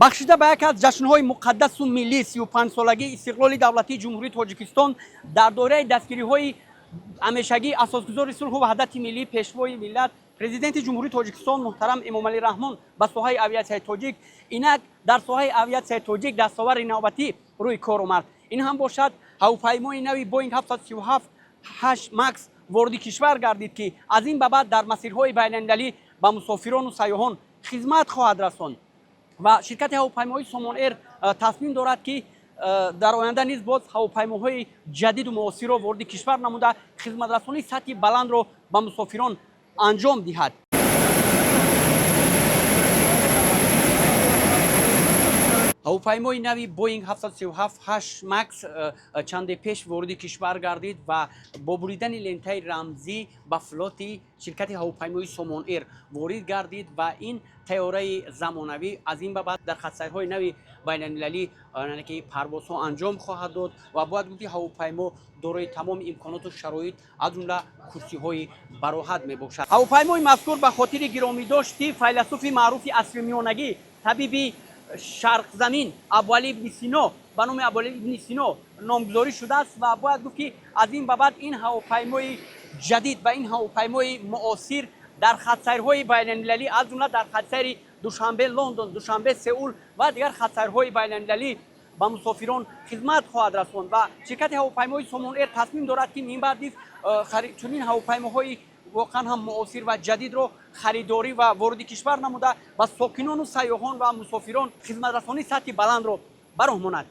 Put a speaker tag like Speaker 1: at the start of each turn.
Speaker 1: бахшида ба яке аз ҷашнҳои муқаддасу миллии 35-солагии истиқлоли давлатии ҷумҳурии Тоҷикистон дар доираи дастгириҳои ҳамешагии асосгузори сулҳу ваҳдати миллӣ, пешвои миллат, президенти ҷумҳурии Тоҷикистон муҳтарам Эмомалӣ Раҳмон ба соҳаи авиатсияи тоҷик, инак дар соҳаи авиатсияи тоҷик дастовари навбатӣ рӯи кор омад. Ин ҳам бошад ҳавопаймои нави Boeing 737-8 Max вориди кишвар гардид, ки аз ин ба баъд дар масирҳои байналмилалӣ ба мусофирону сайёҳон хизмат хоҳад расонд. ва ширкати ҳавопаймои Сомон Эйр тасмим дорад, ки дар оянда низ боз ҳавопаймоҳои ҷадиду муосирро вориди кишвар намуда хизматрасонии сатҳи баландро ба мусофирон анҷом диҳад. ҳавопаймои нави Boeing 737-8 Max чанде пеш вориди кишвар гардид ва бо буридани лентаи рамзӣ ба флоти ширкати ҳавопаймои Сомон Эйр ворид гардид ва ин тайёраи замонавӣ аз ин ба баъд дар хатсайрҳои нави байналмилалӣ парвозҳо анҷом хоҳад дод ва бояд гуфт ки ҳавопаймо дорои тамоми имконоту шароит аз ҷумла курсиҳои бароҳат мебошад. ҳавопаймои мазкур ба хотири гиромидошти файласуфи маъруфи асримиёнагӣ, табиби шарқзамин Абуалӣ ибн Сино ба номи Абуалӣ ибн Сино номгузорӣ шудааст ва бояд гуфт ки аз ин ба баъд ин ҳавопаймои ҷадид ва ин ҳавопаймои муосир дар хатсайрҳои байналмилалӣ аз ҷумла дар хатсайри Душанбе Лондон, Душанбе Сеул ва дигар хатсайрҳои байналмилалӣ ба мусофирон хизмат хоҳад расонд ва ширкати ҳавопаймои Сомон Эйр тасмим дорад, ки мин баъд низ чунин ҳавопаймоҳои воқеан ҳам муосир ва ҷадидро харидорӣ ва вориди кишвар намуда ба сокинону сайёҳон ва мусофирон хизматрасонии сатҳи баландро ба роҳ монад.